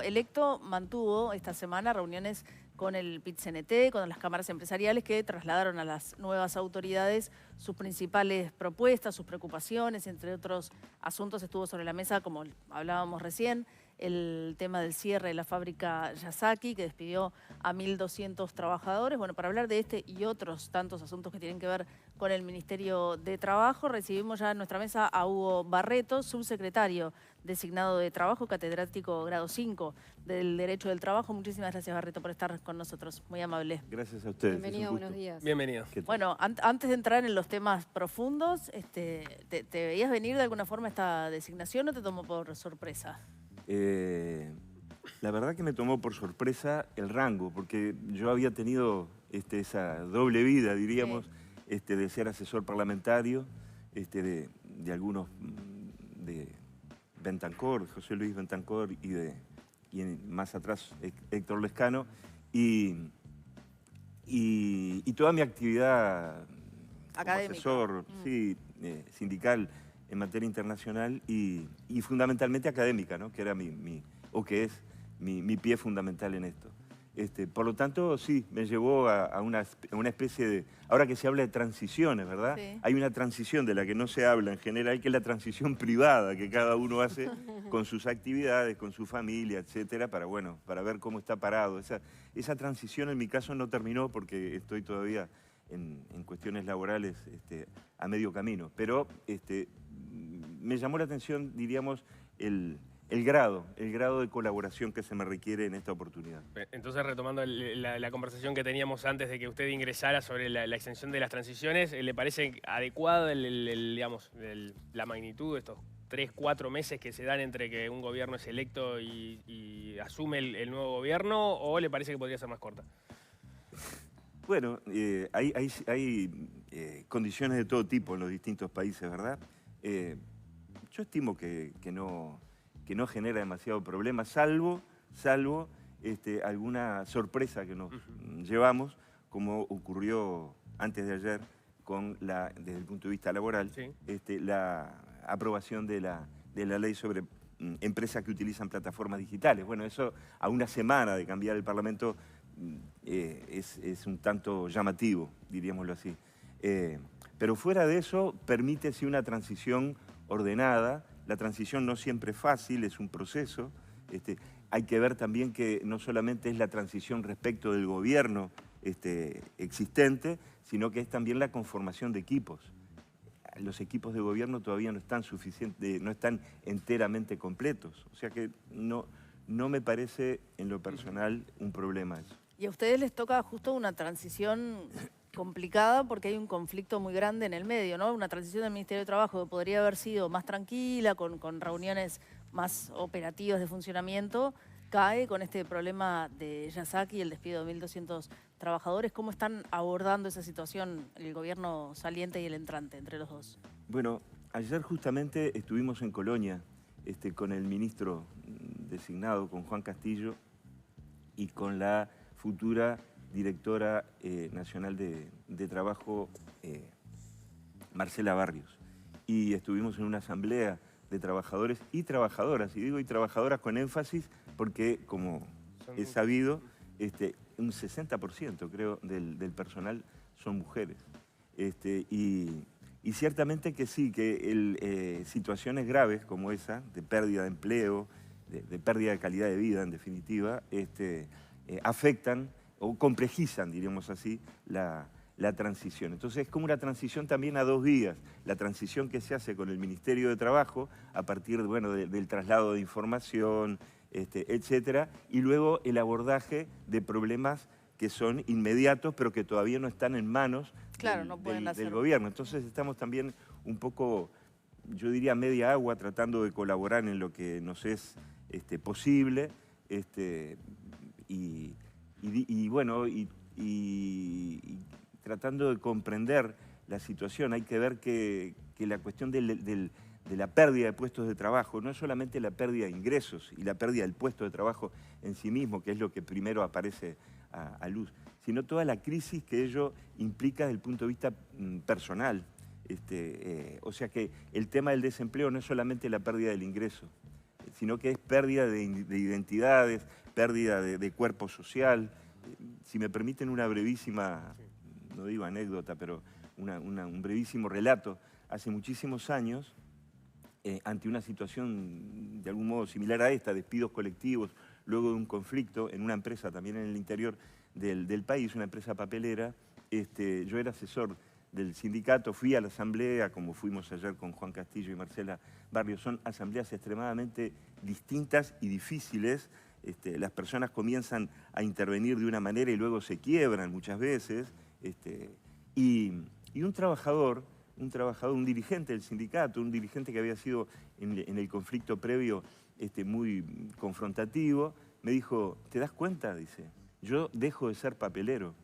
Electo mantuvo esta semana reuniones con el PIT-CNT, con las cámaras empresariales que trasladaron a las nuevas autoridades sus principales propuestas, sus preocupaciones, entre otros asuntos estuvo sobre la mesa, como hablábamos recién, el tema del cierre de la fábrica Yazaki, que despidió a 1.200 trabajadores. Bueno, para hablar de este y otros tantos asuntos que tienen que ver con el Ministerio de Trabajo, recibimos ya en nuestra mesa a Hugo Barreto, subsecretario designado de Trabajo, catedrático grado 5 del Derecho del Trabajo. Muchísimas gracias, Barreto, por estar con nosotros. Muy amable. Gracias a ustedes. Bienvenido, buenos días. Bienvenido. Bueno, antes de entrar en los temas profundos, ¿te veías venir de alguna forma esta designación o te tomó por sorpresa? La verdad que me tomó por sorpresa el rango, porque yo había tenido esa doble vida, diríamos, de ser asesor parlamentario, de algunos, de Bentancor, José Luis Bentancor y más atrás Héctor Lescano, y toda mi actividad como Académica. asesor, sindical en materia internacional y fundamentalmente académica, ¿no? Que era que es mi pie fundamental en esto. Por lo tanto, sí, me llevó a una especie de... Ahora que se habla de transiciones, ¿verdad? Sí. Hay una transición de la que no se habla en general, que es la transición privada que cada uno hace con sus actividades, con su familia, etcétera, para ver cómo está parado. Esa transición en mi caso no terminó porque estoy todavía en cuestiones laborales a medio camino. Pero me llamó la atención, diríamos, el grado de colaboración que se me requiere en esta oportunidad. Entonces, retomando la conversación que teníamos antes de que usted ingresara sobre la extensión de las transiciones, ¿le parece adecuada la magnitud de estos 3-4 meses que se dan entre que un gobierno es electo y asume el nuevo gobierno, o le parece que podría ser más corta? Bueno, hay condiciones de todo tipo en los distintos países, ¿verdad? Yo estimo que no genera demasiado problema, salvo alguna sorpresa que nos llevamos, como ocurrió antes de ayer desde el punto de vista laboral, la aprobación de la ley sobre empresas que utilizan plataformas digitales. Bueno, eso a una semana de cambiar el Parlamento es un tanto llamativo, diríamoslo así. Pero fuera de eso, permítese una transición ordenada. La transición no siempre es fácil, es un proceso. Hay que ver también que no solamente es la transición respecto del gobierno existente, sino que es también la conformación de equipos. Los equipos de gobierno todavía no están enteramente completos. O sea que no me parece en lo personal un problema eso. Y a ustedes les toca justo una transición complicada porque hay un conflicto muy grande en el medio, ¿no? Una transición del Ministerio de Trabajo que podría haber sido más tranquila, con reuniones más operativas de funcionamiento, cae con este problema de Yazaki y el despido de 1.200 trabajadores. ¿Cómo están abordando esa situación el gobierno saliente y el entrante, entre los dos? Bueno, ayer justamente estuvimos en Colonia con el ministro designado, con Juan Castillo, y con la futura directora nacional de Trabajo, Marcela Barrios. Y estuvimos en una asamblea de trabajadores y trabajadoras, y digo y trabajadoras con énfasis porque, como es sabido, un 60% creo del personal son mujeres. Y ciertamente que sí, que situaciones graves como esa, de pérdida de empleo, de pérdida de calidad de vida en definitiva, afectan o complejizan, diríamos así, la transición. Entonces es como una transición también a dos vías. La transición que se hace con el Ministerio de Trabajo a partir del traslado de información, etcétera, y luego el abordaje de problemas que son inmediatos, pero que todavía no están en manos del gobierno. Entonces estamos también un poco, yo diría, media agua, tratando de colaborar en lo que nos es posible, y tratando de comprender la situación. Hay que ver que la cuestión de la pérdida de puestos de trabajo no es solamente la pérdida de ingresos y la pérdida del puesto de trabajo en sí mismo, que es lo que primero aparece a luz, sino toda la crisis que ello implica desde el punto de vista personal. O sea que el tema del desempleo no es solamente la pérdida del ingreso, sino que es pérdida de identidades, pérdida de cuerpo social. Si me permiten una brevísima, no digo anécdota, pero un brevísimo relato. Hace muchísimos años, ante una situación de algún modo similar a esta, despidos colectivos, luego de un conflicto en una empresa también en el interior del país, una empresa papelera, yo era asesor del sindicato, fui a la asamblea, como fuimos ayer con Juan Castillo y Marcela Barrios. Son asambleas extremadamente distintas y difíciles. Las personas comienzan a intervenir de una manera y luego se quiebran muchas veces. Y un trabajador, un dirigente del sindicato, un dirigente que había sido en el conflicto previo muy confrontativo, me dijo, ¿te das cuenta? Dice, yo dejo de ser papelero.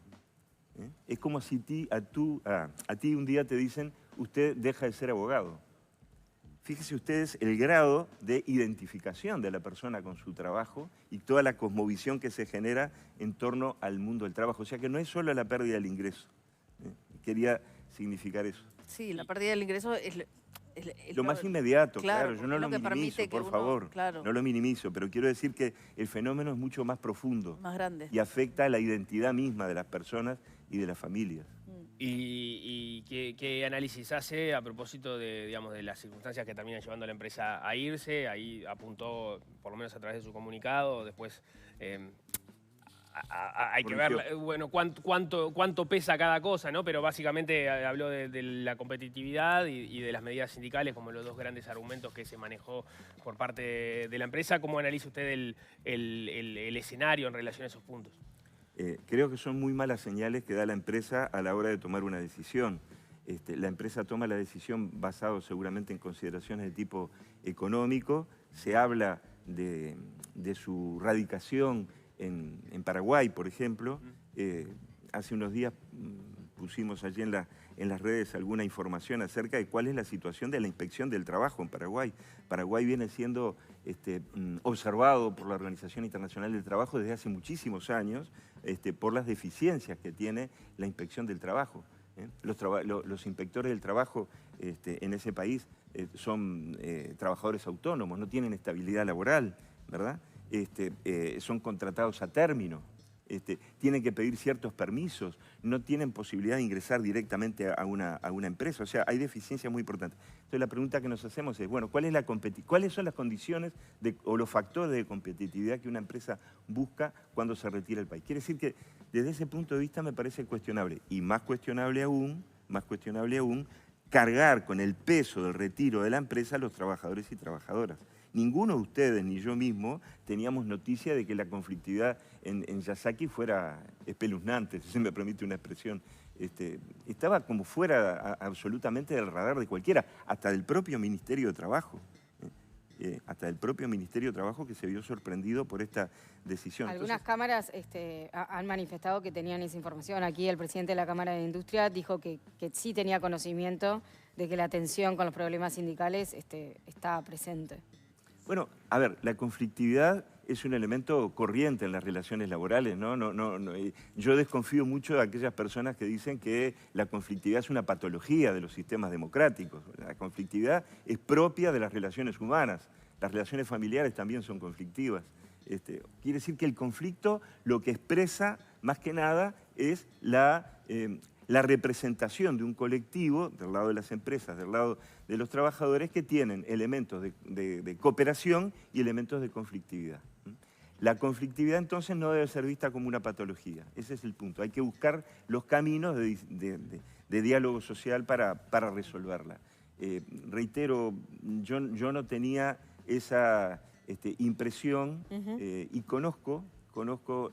Es como si a ti un día te dicen, usted deja de ser abogado. Fíjese ustedes el grado de identificación de la persona con su trabajo y toda la cosmovisión que se genera en torno al mundo del trabajo. O sea que no es solo la pérdida del ingreso. Quería significar eso. Sí, la pérdida del ingreso es lo más inmediato, claro, yo no lo minimizo, por favor, claro, no lo minimizo, pero quiero decir que el fenómeno es mucho más profundo. Más grande. Y afecta a la identidad misma de las personas y de las familias. ¿Y qué análisis hace a propósito de, digamos, de las circunstancias que terminan llevando a la empresa a irse? Ahí apuntó, por lo menos a través de su comunicado, después hay que ver, bueno, cuánto pesa cada cosa, ¿no? Pero básicamente habló de la competitividad y de las medidas sindicales como los dos grandes argumentos que se manejó por parte de la empresa. ¿Cómo analiza usted el escenario en relación a esos puntos? Creo que son muy malas señales que da la empresa a la hora de tomar una decisión. La empresa toma la decisión basado seguramente en consideraciones de tipo económico. Se habla de su radicación en Paraguay, por ejemplo. Hace unos días pusimos allí en las redes alguna información acerca de cuál es la situación de la inspección del trabajo en Paraguay. Paraguay viene siendo observado por la Organización Internacional del Trabajo desde hace muchísimos años por las deficiencias que tiene la inspección del trabajo. Los inspectores del trabajo en ese país son trabajadores autónomos, no tienen estabilidad laboral, ¿verdad? Son contratados a término. Tienen que pedir ciertos permisos, no tienen posibilidad de ingresar directamente a una empresa. O sea, hay deficiencias muy importantes. Entonces la pregunta que nos hacemos es, bueno, ¿cuáles son las condiciones o los factores de competitividad que una empresa busca cuando se retira del país? Quiere decir que desde ese punto de vista me parece cuestionable. Y más cuestionable aún, cargar con el peso del retiro de la empresa a los trabajadores y trabajadoras. Ninguno de ustedes, ni yo mismo, teníamos noticia de que la conflictividad en Yasaki fuera espeluznante, si se me permite una expresión. Estaba como fuera absolutamente del radar de cualquiera, hasta del propio Ministerio de Trabajo. Hasta el propio Ministerio de Trabajo que se vio sorprendido por esta decisión. Algunas cámaras han manifestado que tenían esa información. Aquí el presidente de la Cámara de Industria dijo que sí tenía conocimiento de que la tensión con los problemas sindicales estaba presente. Bueno, a ver, la conflictividad es un elemento corriente en las relaciones laborales, ¿no? Yo desconfío mucho de aquellas personas que dicen que la conflictividad es una patología de los sistemas democráticos. La conflictividad es propia de las relaciones humanas. Las relaciones familiares también son conflictivas. Quiere decir que el conflicto lo que expresa, más que nada, es la representación de un colectivo, del lado de las empresas, del lado de los trabajadores, que tienen elementos de cooperación y elementos de conflictividad. La conflictividad entonces no debe ser vista como una patología, ese es el punto. Hay que buscar los caminos de diálogo social para resolverla. Reitero, yo no tenía esa impresión y conozco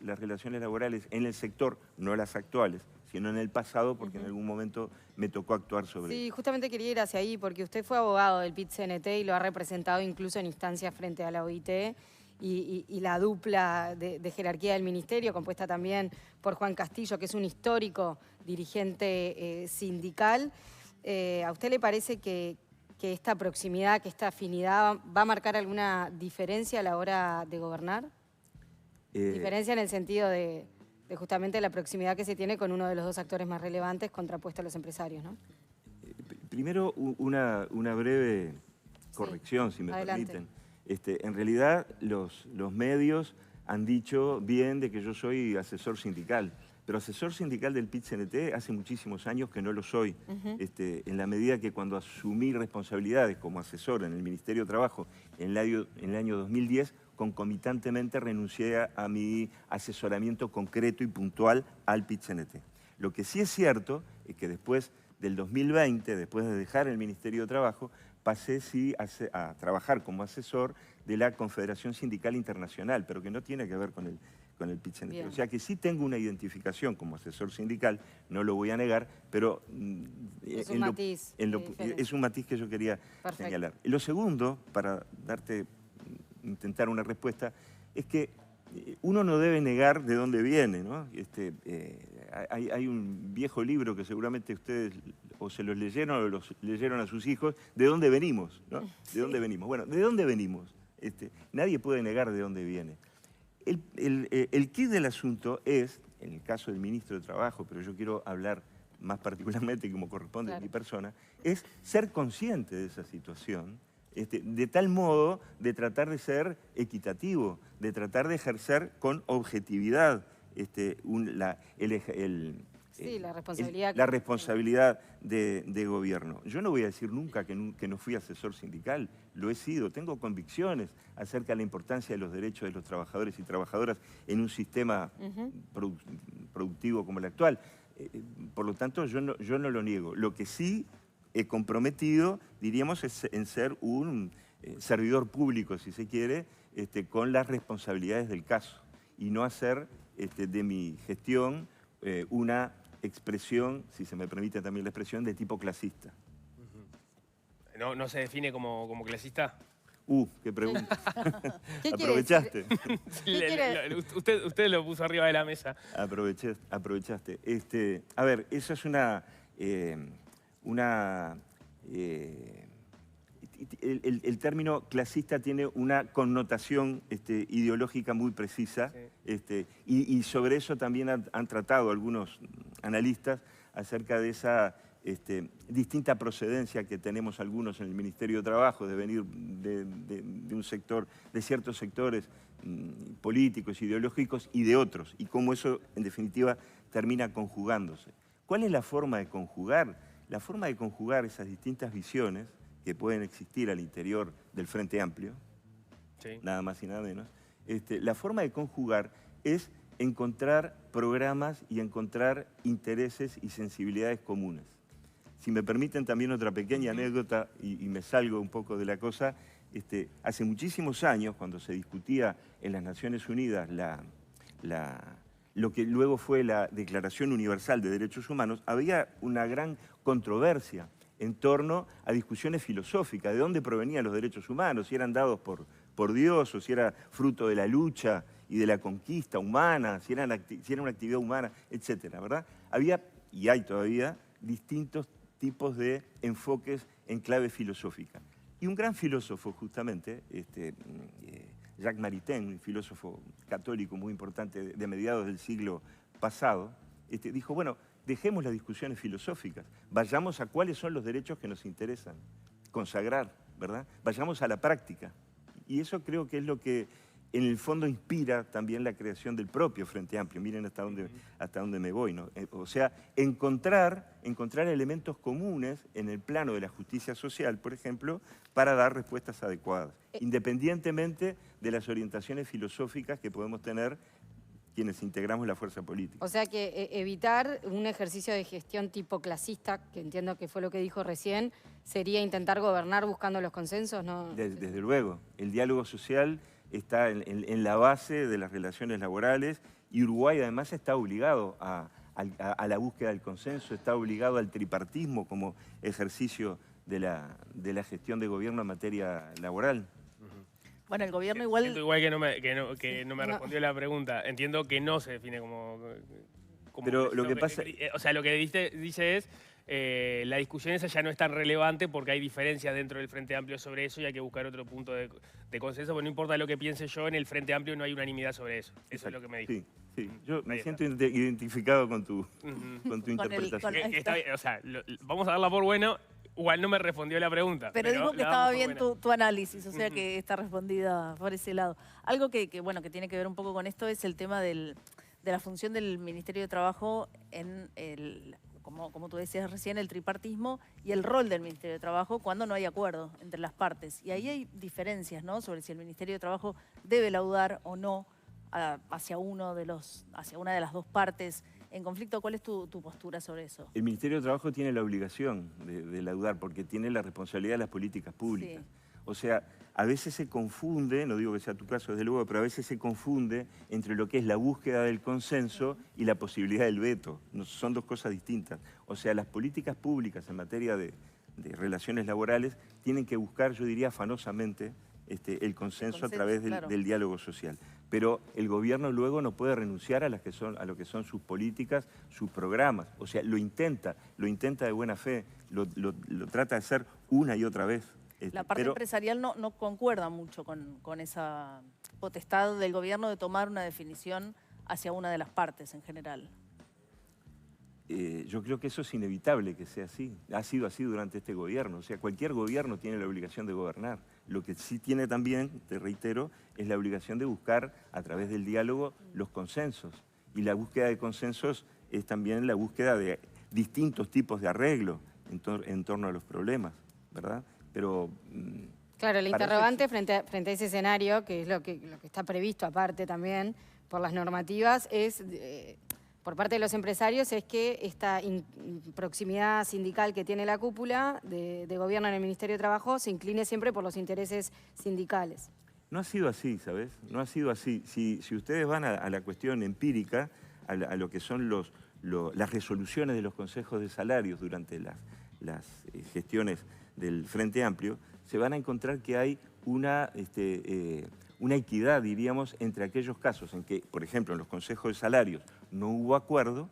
las relaciones laborales en el sector, no las actuales, sino en el pasado, porque en algún momento me tocó actuar sobre eso. Sí, justamente quería ir hacia ahí, porque usted fue abogado del PIT-CNT y lo ha representado incluso en instancias frente a la OIT y la dupla de jerarquía del ministerio, compuesta también por Juan Castillo, que es un histórico dirigente sindical. ¿A usted le parece que esta proximidad, que esta afinidad va a marcar alguna diferencia a la hora de gobernar? Diferencia en el sentido de justamente la proximidad que se tiene con uno de los dos actores más relevantes contrapuesto a los empresarios, ¿no? Primero, una breve corrección, si me Adelante. permiten. En realidad, los medios han dicho bien de que yo soy asesor sindical, pero asesor sindical del PIT-CNT hace muchísimos años que no lo soy. En la medida que cuando asumí responsabilidades como asesor en el Ministerio de Trabajo en el año 2010, concomitantemente renuncié a mi asesoramiento concreto y puntual al PIT-CNT. Lo que sí es cierto es que después del 2020, después de dejar el Ministerio de Trabajo, pasé a trabajar como asesor de la Confederación Sindical Internacional, pero que no tiene que ver con el PIT-CNT. O sea que sí tengo una identificación como asesor sindical, no lo voy a negar, pero es un matiz. Es un matiz que yo quería señalar. Lo segundo, para intentar una respuesta, es que uno no debe negar de dónde viene, ¿no? Hay un viejo libro que seguramente ustedes o se los leyeron o los leyeron a sus hijos, ¿de dónde venimos? ¿No? ¿De dónde venimos? Bueno, ¿de dónde venimos? Nadie puede negar de dónde viene. El quid del asunto es, en el caso del ministro de Trabajo, pero yo quiero hablar más particularmente como corresponde a mi persona, es ser consciente de esa situación, de tal modo de tratar de ser equitativo, de tratar de ejercer con objetividad la responsabilidad de gobierno. Yo no voy a decir nunca que no fui asesor sindical, lo he sido. Tengo convicciones acerca de la importancia de los derechos de los trabajadores y trabajadoras en un sistema productivo como el actual. Por lo tanto, yo no lo niego. Lo que sí he comprometido, diríamos, es en ser un servidor público, si se quiere, con las responsabilidades del caso y no hacer de mi gestión una expresión, si se me permite también la expresión, de tipo clasista. ¿No se define como clasista? Qué pregunta. ¿Qué Aprovechaste. Usted lo puso arriba de la mesa. Aprovechaste. A ver, eso es el término clasista tiene una connotación ideológica muy precisa, sí. Y sobre eso también han tratado algunos analistas acerca de esa distinta procedencia que tenemos algunos en el Ministerio de Trabajo, de venir de un sector, de ciertos sectores políticos, ideológicos y de otros, y cómo eso en definitiva termina conjugándose. ¿Cuál es la forma de conjugar? La forma de conjugar esas distintas visiones que pueden existir al interior del Frente Amplio, sí, nada más y nada menos, la forma de conjugar es encontrar programas y encontrar intereses y sensibilidades comunes. Si me permiten también otra pequeña anécdota, y me salgo un poco de la cosa, hace muchísimos años, cuando se discutía en las Naciones Unidas lo que luego fue la Declaración Universal de Derechos Humanos, había una gran controversia en torno a discusiones filosóficas, de dónde provenían los derechos humanos, si eran dados por Dios o si era fruto de la lucha y de la conquista humana, si era una actividad humana, etcétera, ¿verdad? Había, y hay todavía, distintos tipos de enfoques en clave filosófica. Y un gran filósofo, justamente, Jacques Maritain, un filósofo católico muy importante de mediados del siglo pasado, dijo, bueno, dejemos las discusiones filosóficas, vayamos a cuáles son los derechos que nos interesan consagrar, ¿verdad? Vayamos a la práctica. Y eso creo que es lo que en el fondo inspira también la creación del propio Frente Amplio. Miren hasta dónde me voy, ¿no? O sea, encontrar elementos comunes en el plano de la justicia social, por ejemplo, para dar respuestas adecuadas, independientemente de las orientaciones filosóficas que podemos tener quienes integramos la fuerza política. O sea que evitar un ejercicio de gestión tipo clasista, que entiendo que fue lo que dijo recién, sería intentar gobernar buscando los consensos, ¿no? Desde luego. El diálogo social está en la base de las relaciones laborales y Uruguay además está obligado a la búsqueda del consenso, está obligado al tripartismo como ejercicio de la gestión de gobierno en materia laboral. Bueno, el gobierno igual... Siento igual que no me respondió la pregunta. Entiendo que no se define como pero lo que pasa... O sea, lo que dice es, la discusión esa ya no es tan relevante porque hay diferencias dentro del Frente Amplio sobre eso y hay que buscar otro punto de consenso, porque no importa lo que piense yo, en el Frente Amplio no hay unanimidad sobre eso. Eso es lo que me dijo. Sí. Yo me siento identificado con tu interpretación. O sea, vamos a darla por bueno. Igual no me respondió la pregunta. Pero dijo que la estaba damos por bien buena. tu análisis, o sea que está respondida por ese lado. Algo bueno, que tiene que ver un poco con esto es el tema de la función del Ministerio de Trabajo en como tú decías recién, el tripartismo y el rol del Ministerio de Trabajo cuando no hay acuerdo entre las partes. Y ahí hay diferencias, ¿no?, sobre si el Ministerio de Trabajo debe laudar o no hacia una de las dos partes en conflicto. ¿Cuál es tu postura sobre eso? El Ministerio de Trabajo tiene la obligación de laudar porque tiene la responsabilidad de las políticas públicas. Sí. O sea, a veces se confunde, no digo que sea tu caso desde luego, pero a veces se confunde entre lo que es la búsqueda del consenso y la posibilidad del veto. Son dos cosas distintas. O sea, las políticas públicas en materia de relaciones laborales tienen que buscar, yo diría afanosamente, el consenso a través del diálogo social. Pero el gobierno luego no puede renunciar a lo que son sus políticas, sus programas. O sea, lo intenta de buena fe, lo trata de hacer una y otra vez. La parte empresarial no concuerda mucho con esa potestad del gobierno de tomar una definición hacia una de las partes en general. Yo creo que eso es inevitable que sea así. Ha sido así durante este gobierno. O sea, cualquier gobierno tiene la obligación de gobernar. Lo que sí tiene también, te reitero, es la obligación de buscar a través del diálogo los consensos. Y la búsqueda de consensos es también la búsqueda de distintos tipos de arreglo en torno a los problemas, ¿verdad? Pero claro, el interrogante frente a ese escenario, que es lo que está previsto aparte también por las normativas, es por parte de los empresarios, es que esta proximidad sindical que tiene la cúpula de gobierno en el Ministerio de Trabajo se incline siempre por los intereses sindicales. No ha sido así, ¿sabes? No ha sido así. Si ustedes van a la cuestión empírica, a lo que son las resoluciones de los consejos de salarios durante las gestiones del Frente Amplio, se van a encontrar que hay una equidad, diríamos, entre aquellos casos en que, por ejemplo, en los consejos de salarios no hubo acuerdo,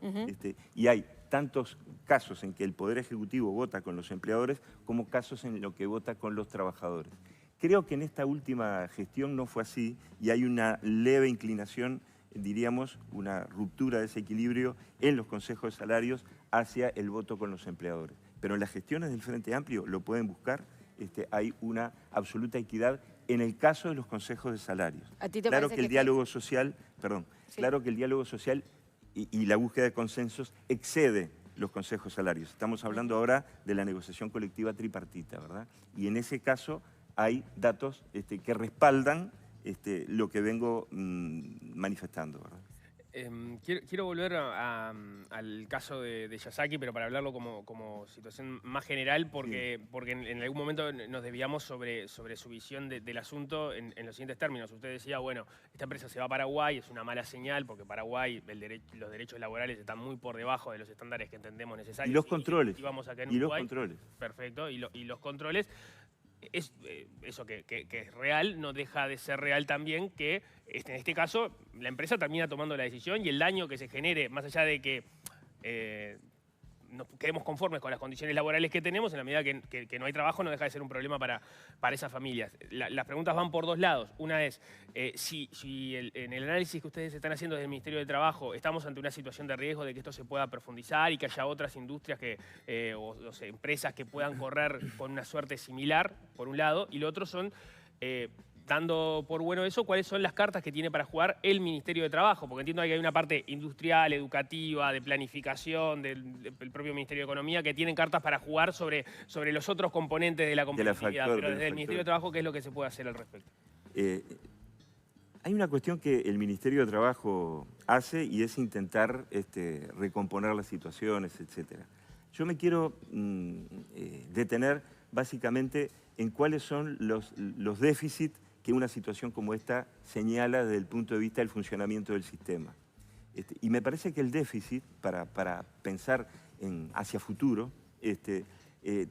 y hay tantos casos en que el Poder Ejecutivo vota con los empleadores como casos en los que vota con los trabajadores. Creo que en esta última gestión no fue así y hay una leve inclinación, diríamos, una ruptura de ese equilibrio en los consejos de salarios hacia el voto con los empleadores. Pero en las gestiones del Frente Amplio lo pueden buscar, hay una absoluta equidad en el caso de los consejos de salarios. ¿A ti te claro parece que el diálogo social, perdón, sí, claro que el diálogo social y la búsqueda de consensos excede los consejos de salarios. Estamos hablando ahora de la negociación colectiva tripartita, ¿verdad? Y en ese caso hay datos que respaldan lo que vengo manifestando, ¿verdad? Quiero volver al caso de Yasaki, pero para hablarlo como situación más general, porque en algún momento nos desviamos sobre su visión del asunto en los siguientes términos. Usted decía, bueno, esta empresa se va a Paraguay, es una mala señal, porque Paraguay los derechos laborales están muy por debajo de los estándares que entendemos necesarios. Y los controles. Y vamos acá en Uruguay. Uruguay. Los controles. Perfecto, y los controles. Eso que es real no deja de ser real también que en este caso la empresa termina tomando la decisión y el daño que se genere, más allá de que nos quedemos conformes con las condiciones laborales que tenemos, en la medida que no hay trabajo, no deja de ser un problema para esas familias. Las preguntas van por dos lados. Una es, si en el análisis que ustedes están haciendo desde el Ministerio de Trabajo estamos ante una situación de riesgo de que esto se pueda profundizar y que haya otras industrias o empresas que puedan correr con una suerte similar, por un lado, y lo otro son... dando por bueno eso, ¿cuáles son las cartas que tiene para jugar el Ministerio de Trabajo? Porque entiendo que hay una parte industrial, educativa, de planificación, del propio Ministerio de Economía, que tienen cartas para jugar sobre los otros componentes de la competitividad. Pero desde el Ministerio de Trabajo, ¿qué es lo que se puede hacer al respecto? Hay una cuestión que el Ministerio de Trabajo hace y es intentar recomponer las situaciones, etc. Yo me quiero detener básicamente en cuáles son los déficits que una situación como esta señala desde el punto de vista del funcionamiento del sistema. Y me parece que el déficit, para pensar hacia futuro,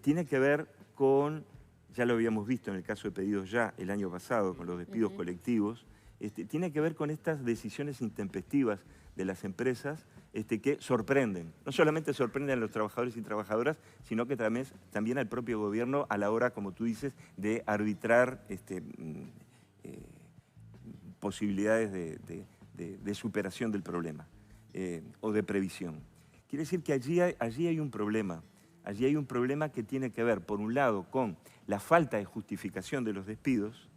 tiene que ver con, ya lo habíamos visto en el caso de Pedidos Ya el año pasado, con los despidos colectivos, tiene que ver con estas decisiones intempestivas de las empresas que sorprenden. No solamente sorprenden a los trabajadores y trabajadoras, sino que también al propio gobierno a la hora, como tú dices, de arbitrar posibilidades de superación del problema o de previsión. Quiere decir que allí hay un problema. allí hay un problema que tiene que ver, por un lado, con la falta de justificación de los despidos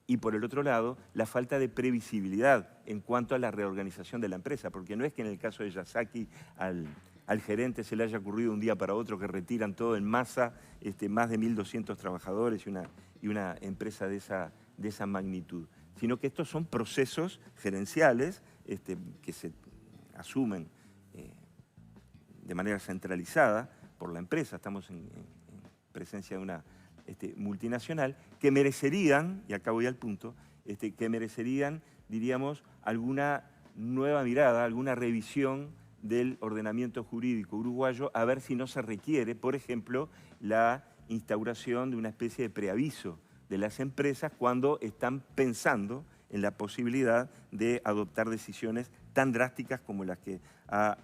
y, por el otro lado, la falta de previsibilidad en cuanto a la reorganización de la empresa, porque no es que en el caso de Yasaki al gerente se le haya ocurrido un día para otro que retiran todo en masa, más de 1.200 trabajadores y una empresa de esa magnitud, sino que estos son procesos gerenciales que se asumen de manera centralizada por la empresa. Estamos en presencia de una multinacional que merecerían, y acá voy al punto, que merecerían, diríamos, alguna nueva mirada, alguna revisión del ordenamiento jurídico uruguayo, a ver si no se requiere, por ejemplo, la instauración de una especie de preaviso de las empresas cuando están pensando en la posibilidad de adoptar decisiones tan drásticas como las que ha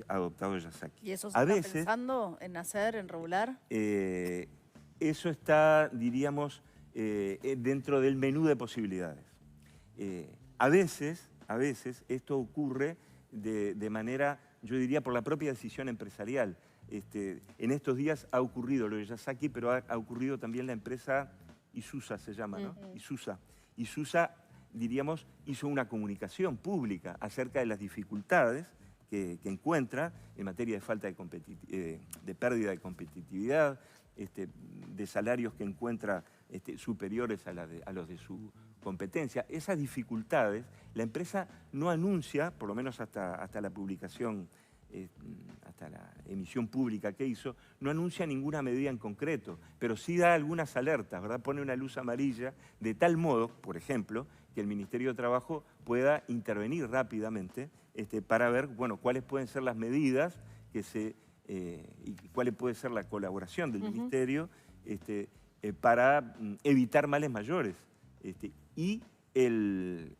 adoptado Yasaki. ¿Y eso se está pensando en hacer, en regular? Eso está, diríamos, dentro del menú de posibilidades. A veces esto ocurre de manera, yo diría, por la propia decisión empresarial. En estos días ha ocurrido lo de Yasaki, pero ha ocurrido también la empresa Isusa, se llama, ¿no? Isusa, diríamos, hizo una comunicación pública acerca de las dificultades que encuentra en materia de falta de pérdida de competitividad, de salarios que encuentra superiores a los de su competencia. Esas dificultades la empresa no anuncia, por lo menos hasta la publicación, hasta la emisión pública que hizo, no anuncia ninguna medida en concreto, pero sí da algunas alertas, ¿verdad? Pone una luz amarilla de tal modo, por ejemplo, que el Ministerio de Trabajo pueda intervenir rápidamente para ver, bueno, cuáles pueden ser las medidas y cuál puede ser la colaboración del Ministerio para evitar males mayores. Y el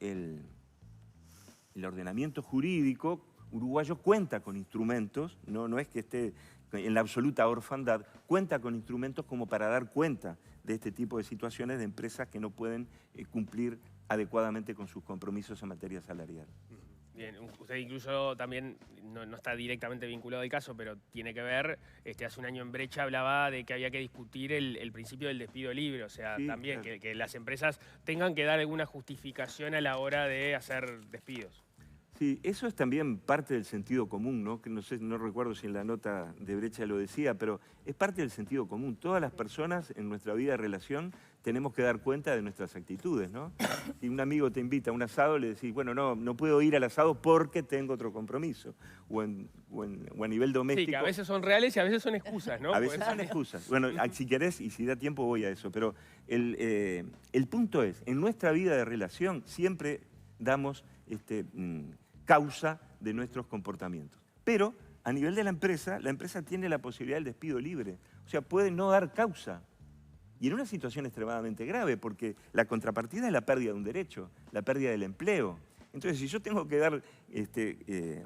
ordenamiento jurídico uruguayo cuenta con instrumentos, no es que esté en la absoluta orfandad, cuenta con instrumentos como para dar cuenta de este tipo de situaciones de empresas que no pueden cumplir adecuadamente con sus compromisos en materia salarial. Bien, usted incluso también, no está directamente vinculado al caso, pero tiene que ver, hace un año en Brecha hablaba de que había que discutir el principio del despido libre, o sea, sí, también claro, que las empresas tengan que dar alguna justificación a la hora de hacer despidos. Sí, eso es también parte del sentido común, ¿no? Que no recuerdo si en la nota de Brecha lo decía, pero es parte del sentido común. Todas las personas en nuestra vida de relación tenemos que dar cuenta de nuestras actitudes, ¿no? Si un amigo te invita a un asado, le decís, bueno, no puedo ir al asado porque tengo otro compromiso. O a nivel doméstico. Sí, que a veces son reales y a veces son excusas, ¿no? A veces son excusas. Bueno, si querés y si da tiempo voy a eso, pero el punto es, en nuestra vida de relación siempre damos causa de nuestros comportamientos. Pero a nivel de la empresa tiene la posibilidad del despido libre. O sea, puede no dar causa. Y en una situación extremadamente grave, porque la contrapartida es la pérdida de un derecho, la pérdida del empleo. Entonces, si yo tengo que dar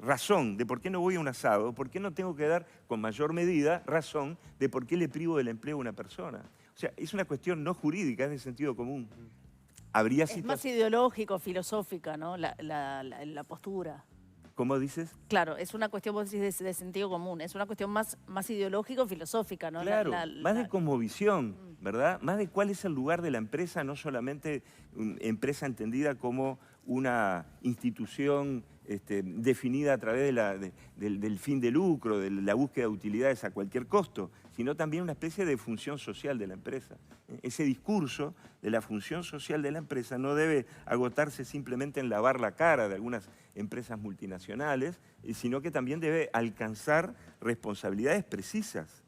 razón de por qué no voy a un asado, ¿por qué no tengo que dar con mayor medida razón de por qué le privo del empleo a una persona? O sea, es una cuestión no jurídica, es de sentido común. Es más ideológico, filosófica, ¿no? La postura. ¿Cómo dices? Claro, es una cuestión, vos decís, de sentido común. Es una cuestión más ideológica, filosófica, ¿no? Claro, más de cosmovisión, ¿verdad? Más de cuál es el lugar de la empresa, no solamente empresa entendida como una institución definida a través del fin de lucro, de la búsqueda de utilidades a cualquier costo, sino también una especie de función social de la empresa. Ese discurso de la función social de la empresa no debe agotarse simplemente en lavar la cara de algunas empresas multinacionales, sino que también debe alcanzar responsabilidades precisas.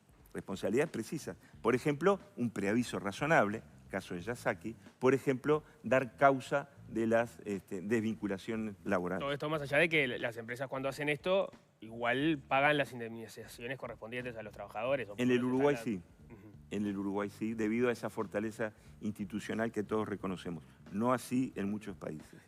Por ejemplo, un preaviso razonable, caso de Yasaki, por ejemplo, dar causa de las desvinculaciones laborales. Todo esto más allá de que las empresas cuando hacen esto igual pagan las indemnizaciones correspondientes a los trabajadores. En el Uruguay sí. En el Uruguay sí, debido a esa fortaleza institucional que todos reconocemos. No así en muchos países.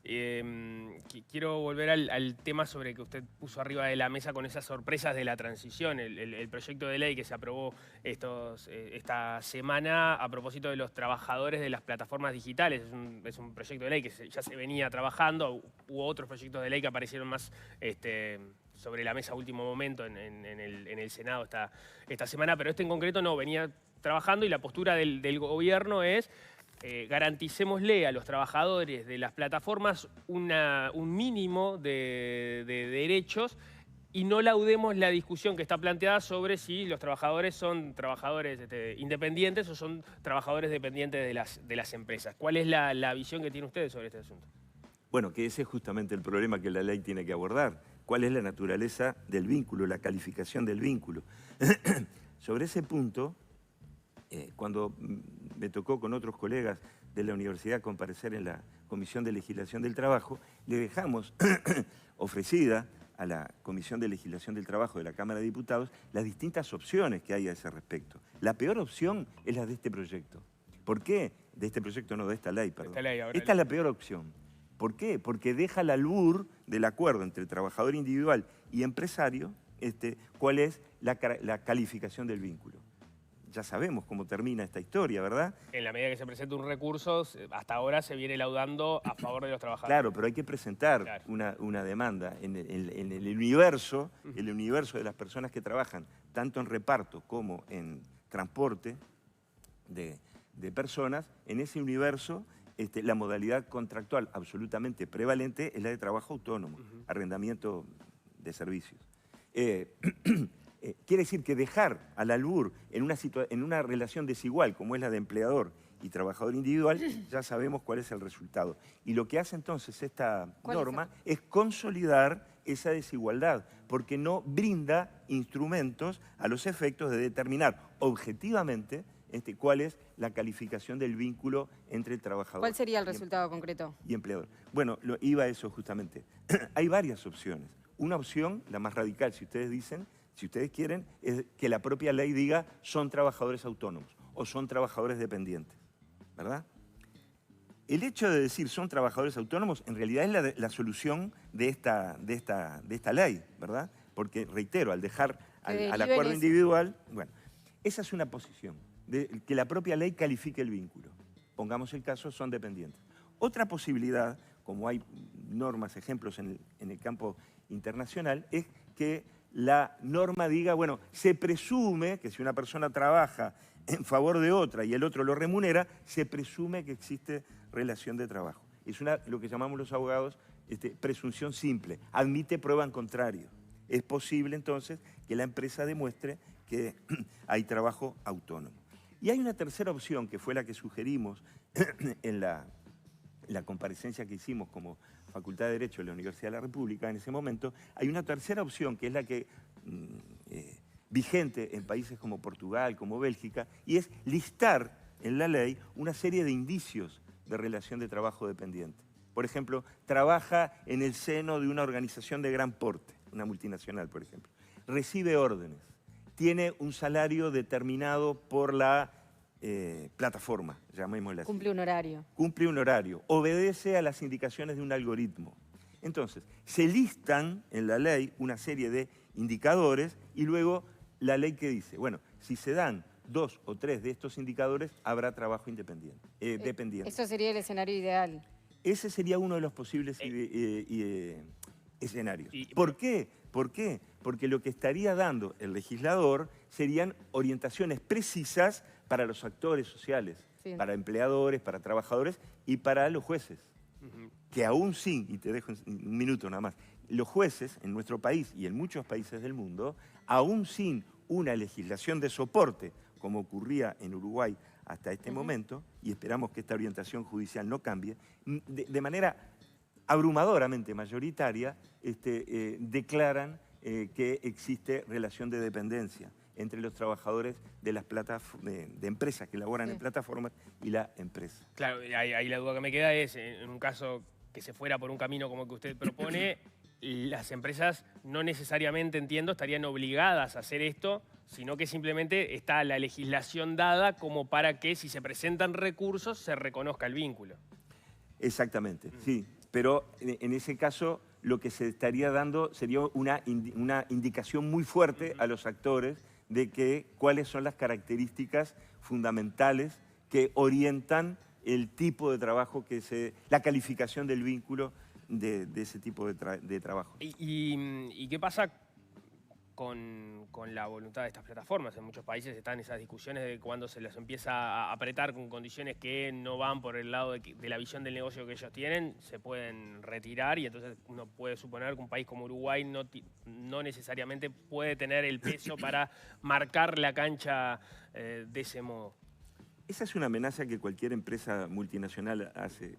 quiero volver al tema sobre que usted puso arriba de la mesa con esas sorpresas de la transición, el proyecto de ley que se aprobó esta semana a propósito de los trabajadores de las plataformas digitales. Es un proyecto de ley que ya se venía trabajando, hubo otros proyectos de ley que aparecieron más sobre la mesa a último momento en el Senado esta semana, pero este en concreto no, venía trabajando y la postura del gobierno es garanticémosle a los trabajadores de las plataformas un mínimo de derechos y no laudemos la discusión que está planteada sobre si los trabajadores son trabajadores independientes o son trabajadores dependientes de las empresas. ¿Cuál es la visión que tienen ustedes sobre este asunto? Bueno, que ese es justamente el problema que la ley tiene que abordar. ¿Cuál es la naturaleza del vínculo, la calificación del vínculo? Sobre ese punto, cuando me tocó con otros colegas de la universidad comparecer en la Comisión de Legislación del Trabajo, le dejamos ofrecida a la Comisión de Legislación del Trabajo de la Cámara de Diputados las distintas opciones que hay a ese respecto. La peor opción es la de este proyecto. ¿Por qué? De este proyecto, no, de esta ley, perdón. Esta es la peor opción. ¿Por qué? Porque deja al albur del acuerdo entre trabajador individual y empresario cuál es la calificación del vínculo. Ya sabemos cómo termina esta historia, ¿verdad? En la medida que se presenta un recurso, hasta ahora se viene laudando a favor de los trabajadores. Claro, pero hay que presentar una demanda en el universo de las personas que trabajan, tanto en reparto como en transporte de personas. En ese universo, la modalidad contractual absolutamente prevalente es la de trabajo autónomo, arrendamiento de servicios. Quiere decir que dejar al albur en una relación desigual, como es la de empleador y trabajador individual, ya sabemos cuál es el resultado. Y lo que hace entonces esta norma es consolidar esa desigualdad, porque no brinda instrumentos a los efectos de determinar objetivamente cuál es la calificación del vínculo entre el trabajador. ¿Cuál sería el resultado concreto? Y empleador. Bueno, iba a eso justamente. Hay varias opciones. Una opción, la más radical, si ustedes quieren, es que la propia ley diga son trabajadores autónomos o son trabajadores dependientes, ¿verdad? El hecho de decir son trabajadores autónomos en realidad es la solución de esta ley, ¿verdad? Porque, reitero, al dejar al acuerdo individual, bueno, esa es una posición, que la propia ley califique el vínculo. Pongamos el caso, son dependientes. Otra posibilidad, como hay normas, ejemplos en el campo internacional, es que la norma diga, bueno, se presume que si una persona trabaja en favor de otra y el otro lo remunera, se presume que existe relación de trabajo. Es lo que llamamos los abogados presunción simple, admite prueba en contrario. Es posible entonces que la empresa demuestre que hay trabajo autónomo. Y hay una tercera opción que fue la que sugerimos en la comparecencia que hicimos como Facultad de Derecho de la Universidad de la República en ese momento. Hay una tercera opción que es la que vigente en países como Portugal, como Bélgica, y es listar en la ley una serie de indicios de relación de trabajo dependiente. Por ejemplo, trabaja en el seno de una organización de gran porte, una multinacional, por ejemplo. Recibe órdenes, tiene un salario determinado por la plataforma, llamémosla así. Cumple un horario. Cumple un horario, obedece a las indicaciones de un algoritmo. Entonces, se listan en la ley una serie de indicadores y luego la ley que dice, bueno, si se dan 2 o 3 de estos indicadores, habrá trabajo independiente, dependiente. Eso sería el escenario ideal. Ese sería uno de los posibles escenarios. ¿Por qué? ¿Por qué? Porque lo que estaría dando el legislador serían orientaciones precisas para los actores sociales, para empleadores, para trabajadores y para los jueces. Que aún sin, y te dejo un minuto nada más, los jueces en nuestro país y en muchos países del mundo, aún sin una legislación de soporte, como ocurría en Uruguay hasta este momento, y esperamos que esta orientación judicial no cambie, de manera abrumadoramente mayoritaria, declaran que existe relación de dependencia entre los trabajadores de las de empresas que laboran en plataformas y la empresa. Claro, ahí la duda que me queda es, en un caso que se fuera por un camino como el que usted propone, las empresas no necesariamente, entiendo, estarían obligadas a hacer esto, sino que simplemente está la legislación dada como para que si se presentan recursos se reconozca el vínculo. Exactamente, sí. pero en ese caso lo que se estaría dando sería una indicación muy fuerte a los actores de cuáles son las características fundamentales que orientan el tipo de trabajo, la calificación del vínculo de ese tipo de trabajo. ¿Y qué pasa con la voluntad de estas plataformas? En muchos países están esas discusiones de cuando se las empieza a apretar con condiciones que no van por el lado de la visión del negocio que ellos tienen, se pueden retirar, y entonces uno puede suponer que un país como Uruguay no necesariamente puede tener el peso para marcar la cancha de ese modo. Esa es una amenaza que cualquier empresa multinacional hace.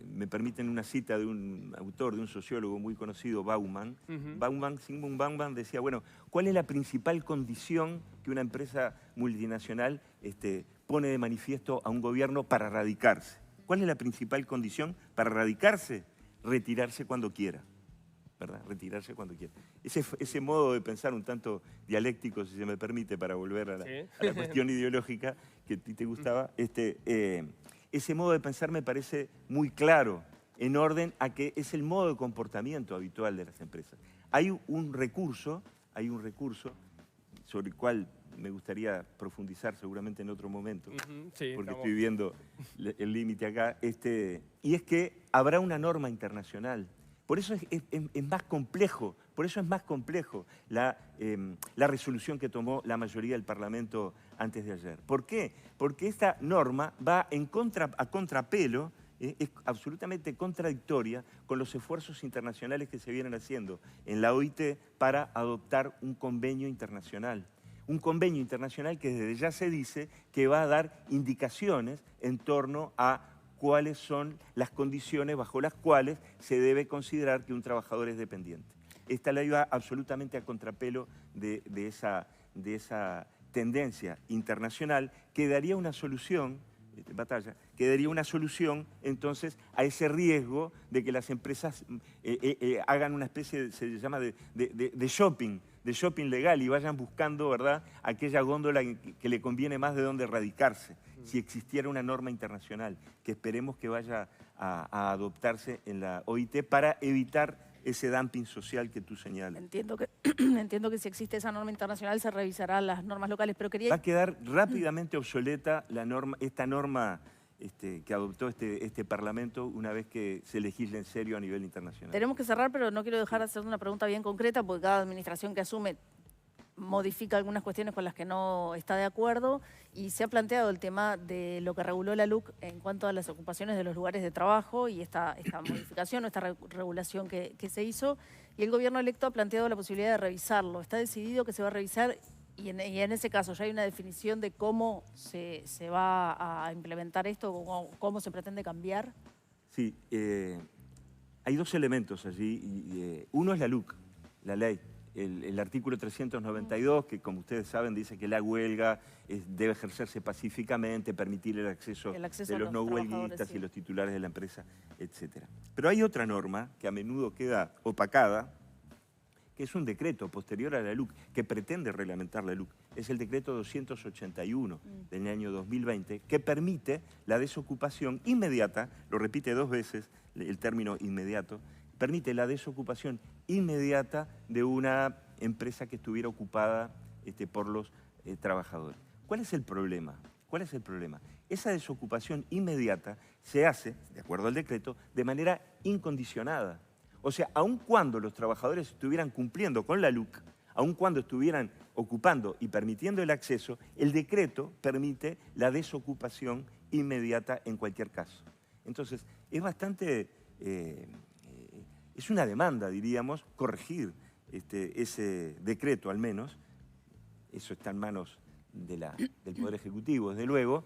Me permiten una cita de un autor, de un sociólogo muy conocido, Bauman. Zygmunt Bauman decía, bueno, ¿cuál es la principal condición que una empresa multinacional pone de manifiesto a un gobierno para radicarse? ¿Cuál es la principal condición para radicarse? Retirarse cuando quiera, ¿verdad? Retirarse cuando quiera. Ese modo de pensar un tanto dialéctico, si se me permite, para volver a la cuestión ideológica que a ti te gustaba, ese modo de pensar me parece muy claro, en orden a que es el modo de comportamiento habitual de las empresas. Hay un recurso sobre el cual me gustaría profundizar seguramente en otro momento, porque estoy viendo el límite acá, y es que habrá una norma internacional. Por eso es más complejo, la resolución que tomó la mayoría del Parlamento antes de ayer. ¿Por qué? Porque esta norma va a contrapelo, es absolutamente contradictoria con los esfuerzos internacionales que se vienen haciendo en la OIT para adoptar un convenio internacional. Un convenio internacional que desde ya se dice que va a dar indicaciones en torno a cuáles son las condiciones bajo las cuales se debe considerar que un trabajador es dependiente. Esta ley va absolutamente a contrapelo de esa tendencia internacional que daría una solución, entonces a ese riesgo de que las empresas hagan una especie, se llama de shopping legal, y vayan buscando, ¿verdad?, aquella góndola que le conviene más de dónde radicarse, si existiera una norma internacional, que esperemos que vaya a adoptarse en la OIT para evitar ese dumping social que tú señalas. Entiendo que si existe esa norma internacional se revisarán las normas locales, pero quería... Va a quedar rápidamente obsoleta esta norma que adoptó este Parlamento una vez que se legisle en serio a nivel internacional. Tenemos que cerrar, pero no quiero dejar de hacer una pregunta bien concreta, porque cada administración que asume modifica algunas cuestiones con las que no está de acuerdo, y se ha planteado el tema de lo que reguló la LUC en cuanto a las ocupaciones de los lugares de trabajo y esta modificación o esta regulación que se hizo, y el gobierno electo ha planteado la posibilidad de revisarlo. Está decidido que se va a revisar, y en ese caso ya hay una definición de cómo se va a implementar esto, o cómo se pretende cambiar. Sí, hay dos elementos allí. Uno es la LUC, la ley. El artículo 392, que como ustedes saben dice que la huelga debe ejercerse pacíficamente, permitir el acceso de los no huelguistas, sí, y los titulares de la empresa, etc. Pero hay otra norma que a menudo queda opacada, que es un decreto posterior a la LUC, que pretende reglamentar la LUC. Es el decreto 281 del año 2020, que permite la desocupación inmediata, lo repite dos veces el término inmediato, permite la desocupación inmediata de una empresa que estuviera ocupada por los trabajadores. ¿Cuál es el problema? Esa desocupación inmediata se hace, de acuerdo al decreto, de manera incondicionada. O sea, aun cuando los trabajadores estuvieran cumpliendo con la LUC, aun cuando estuvieran ocupando y permitiendo el acceso, el decreto permite la desocupación inmediata en cualquier caso. Entonces, es bastante... es una demanda, diríamos, corregir ese decreto al menos. Eso está en manos del Poder Ejecutivo, desde luego.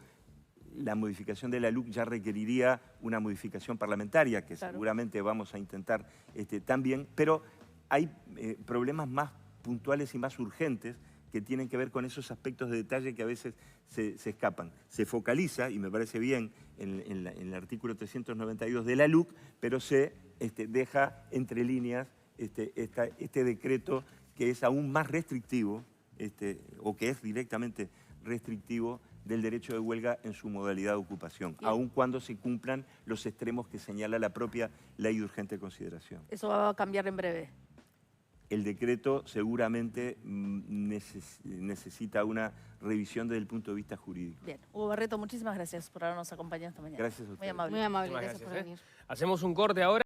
La modificación de la LUC ya requeriría una modificación parlamentaria, que claro, seguramente vamos a intentar también, pero hay problemas más puntuales y más urgentes que tienen que ver con esos aspectos de detalle que a veces se escapan. Se focaliza, y me parece bien, en el artículo 392 de la LUC, pero se deja entre líneas este decreto que es aún más restrictivo, o que es directamente restrictivo del derecho de huelga en su modalidad de ocupación, aun cuando se cumplan los extremos que señala la propia ley de urgente consideración. Eso va a cambiar en breve. El decreto seguramente necesita una revisión desde el punto de vista jurídico. Bien. Hugo Barreto, muchísimas gracias por habernos acompañado esta mañana. Gracias a ustedes. Muy amable. Muy amable, Muchísimas gracias por gracias, venir. Hacemos un corte ahora.